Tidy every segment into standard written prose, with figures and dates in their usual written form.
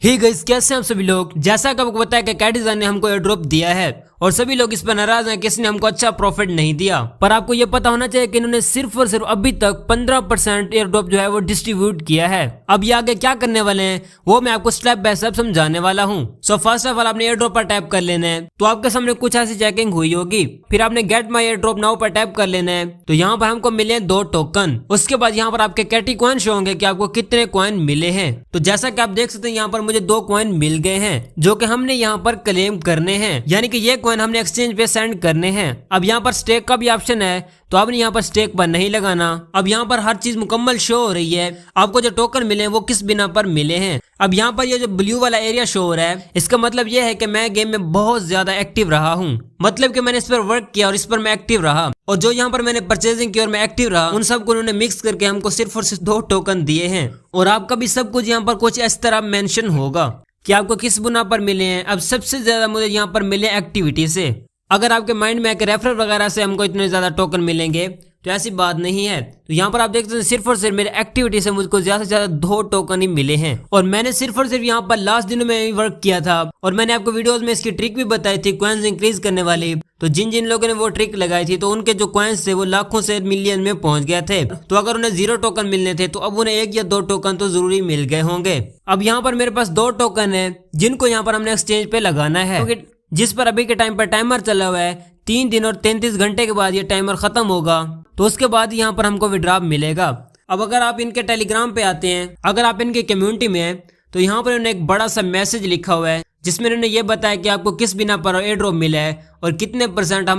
Hey guys, कैसे हैं आप सभी लोग। जैसा कि आपको पता है कि कैटिज़न ने हमको एयर ड्रॉप दिया है और सभी लोग इस पर नाराज हैं कि इसने हमको अच्छा प्रॉफिट नहीं दिया। पर आपको ये पता होना चाहिए कि इन्होंने सिर्फ और सिर्फ अभी तक 15% एयर ड्रॉप जो है वो डिस्ट्रीब्यूट किया है। अब ये आगे क्या करने वाले हैं वो मैं आपको स्टेप बाय स्टेप समझाने वाला हूँ। सो फर्स्ट ऑफ ऑल आपने एयर ड्रॉप पर टैप कर लेना है, तो आपके सामने कुछ ऐसी चेकिंग हुई होगी। फिर आपने get my air drop now पर टैप कर लेना है, तो यहाँ पर हमको मिले 2 टोकन। उसके बाद यहाँ पर आपके कैटी कॉइन शो होंगे कि आपको कितने कॉइन मिले हैं। तो जैसा कि आप देख सकते हैं यहाँ पर मुझे 2 कॉइन मिल गए हैं जो कि हमने यहाँ पर क्लेम करने हैं, यानी कि ये कॉइन हमने एक्सचेंज पे सेंड करने हैं। अब यहाँ पर स्टेक का भी ऑप्शन है, तो आपने यहाँ पर स्टेक पर नहीं लगाना। अब यहाँ पर हर चीज मुकम्मल शो हो रही है, आपको जो टोकन मिले हैं वो किस बिना पर मिले हैं। अब यहाँ पर ये जो ब्लू वाला एरिया शो हो रहा है, इसका मतलब ये है कि मैं गेम में बहुत ज्यादा एक्टिव रहा हूँ, मतलब कि मैंने इस पर वर्क किया और इस पर मैं एक्टिव रहा। और जो यहाँ पर मैंने परचेजिंग की और मैं एक्टिव रहा, उन सबको उन्होंने मिक्स करके हमको सिर्फ और सिर्फ 2 टोकन दिए हैं। और आपका भी सब कुछ यहाँ पर कुछ इस तरह मेंशन होगा कि आपको किस बुना पर मिले हैं। अब सबसे ज्यादा मुझे यहाँ पर मिले एक्टिविटी से। अगर आपके माइंड में एक रेफरल वगैरह से हमको इतने ज्यादा टोकन मिलेंगे तो ऐसी बात नहीं है। तो यहाँ पर आप देखते हैं सिर्फ और सिर्फ मेरे एक्टिविटी से मुझको ज्यादा से ज्यादा 2 टोकन ही मिले हैं। और मैंने सिर्फ और सिर्फ यहाँ पर लास्ट दिनों में वर्क किया था और मैंने आपको वीडियोस में इसकी ट्रिक भी बताई थी कॉइन्स इंक्रीज करने वाली। तो जिन जिन लोगों ने वो ट्रिक लगाई थी तो उनके जो कॉइन्स थे वो लाखों से मिलियन में पहुंच गए थे। तो अगर उन्हें 0 टोकन मिलने थे तो अब उन्हें 1 या 2 टोकन तो जरूरी मिल गए होंगे। अब यहाँ पर मेरे पास 2 टोकन है जिनको यहाँ पर हमने एक्सचेंज पे लगाना है, क्योंकि जिस पर अभी के टाइम पर टाइमर चला हुआ है। 3 दिन और 33 घंटे के बाद ये टाइमर खत्म होगा, तो उसके बाद यहाँ पर हमको विड्रॉ मिलेगा। अब अगर आप इनके टेलीग्राम पे आते हैं, अगर आप इनके कम्युनिटी में हैं, तो यहाँ पर उन्होंने एक बड़ा सा मैसेज लिखा हुआ है जिसमें उन्होंने ये बताया कि आपको किस बिना पर एयर ड्रॉप मिला है और कितने %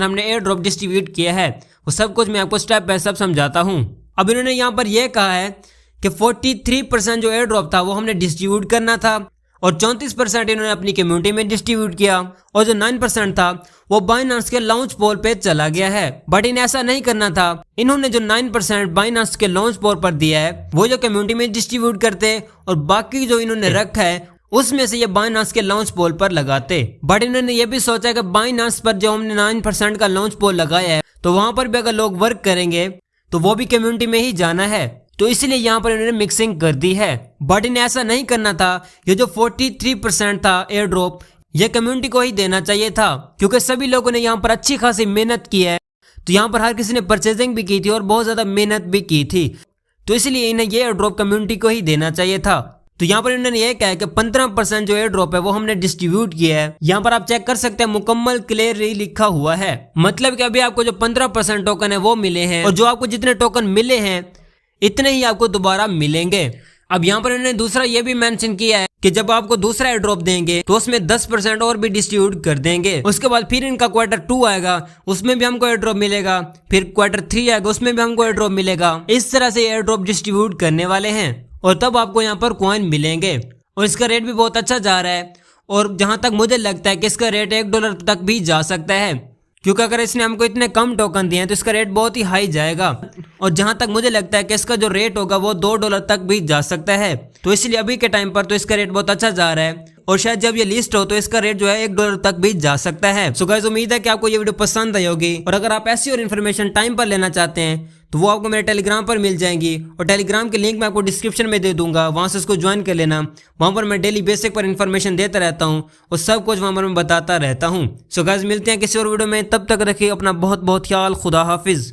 हमने एयर ड्रॉप डिस्ट्रीब्यूट किया है। वो सब कुछ मैं आपको स्टेप बाय स्टेप समझाता हूँ। अब इन्होंने यहाँ पर यह कहा है कि 43% जो एयर ड्रॉप था वो हमने डिस्ट्रीब्यूट करना था और 34% इन्होंने अपनी कम्युनिटी में डिस्ट्रीब्यूट किया और जो 9% था वो बाइनेंस के लॉन्च पोल पे चला गया है। बट इन्हें ऐसा नहीं करना था। इन्होंने जो 9% बाइनेंस के लॉन्च पोल पर दिया है वो जो कम्युनिटी में डिस्ट्रीब्यूट करते और बाकी जो इन्होंने रखा है उसमें से ये बाइनेंस के लॉन्च पोल पर लगाते। बट इन्होंने ये भी सोचा कि बाइनेंस पर जो हमने 9% का लॉन्च पोल लगाया है तो वहां पर भी अगर लोग वर्क करेंगे तो वो भी कम्युनिटी में ही जाना है, तो इसलिए यहाँ पर इन्होंने मिक्सिंग कर दी है। बट इन्हें ऐसा नहीं करना था। ये जो 43% था एयर ड्रॉप ये कम्युनिटी को ही देना चाहिए था, क्योंकि सभी लोगों ने यहाँ पर अच्छी खासी मेहनत की है। तो यहाँ पर हर किसी ने परचेजिंग भी की थी और बहुत ज्यादा मेहनत भी की थी, तो इसलिए इन्हें ये एयर ड्रॉप कम्युनिटी को ही देना चाहिए था। तो यहाँ पर इन्होंने ये कहा है कि 15% जो एयर ड्रॉप है वो हमने डिस्ट्रीब्यूट किया है। यहाँ पर आप चेक कर सकते हैं मुकम्मल क्लियर लिखा हुआ है, मतलब कि अभी आपको जो 15% टोकन है वो मिले हैं और जो आपको जितने टोकन मिले हैं इतने ही आपको दोबारा मिलेंगे। अब यहाँ पर इन्होंने दूसरा ये भी मेंशन किया है कि जब आपको दूसरा एयर ड्रॉप देंगे तो उसमें 10% और भी डिस्ट्रीब्यूट कर देंगे। उसके बाद फिर इनका Q2 आएगा, उसमें भी हमको एयर ड्रॉप मिलेगा। फिर Q3 आएगा, उसमें भी हमको एयर ड्रॉप मिलेगा। इस तरह से एयर ड्रॉप डिस्ट्रीब्यूट करने वाले हैं और तब आपको यहाँ पर कॉइन मिलेंगे। और इसका रेट भी बहुत अच्छा जा रहा है और जहां तक मुझे लगता है कि इसका रेट $1 तक भी जा सकता है, क्योंकि अगर इसने हमको इतने कम टोकन दिए हैं तो इसका रेट बहुत ही हाई जाएगा। और जहां तक मुझे लगता है कि इसका जो रेट होगा वो $2 तक भी जा सकता है। तो इसलिए अभी के टाइम पर तो इसका रेट बहुत अच्छा जा रहा है और शायद जब ये लिस्ट हो तो इसका रेट जो है $1 तक भी जा सकता है। सो गाइस, उम्मीद है कि आपको ये वीडियो पसंद आई होगी और अगर आप ऐसी और इन्फॉर्मेशन टाइम पर लेना चाहते हैं तो वो आपको मेरे टेलीग्राम पर मिल जाएंगी और टेलीग्राम के लिंक मैं आपको डिस्क्रिप्शन में दे दूंगा, वहां से उसको ज्वाइन कर लेना। वहां पर मैं डेली बेसिक पर इन्फॉर्मेशन देता रहता हूं और सब कुछ वहां पर मैं बताता रहता हूं। सो गाइस, मिलते हैं किसी और वीडियो में, तब तक रखिए अपना बहुत बहुत ख्याल। खुदा हाफिज।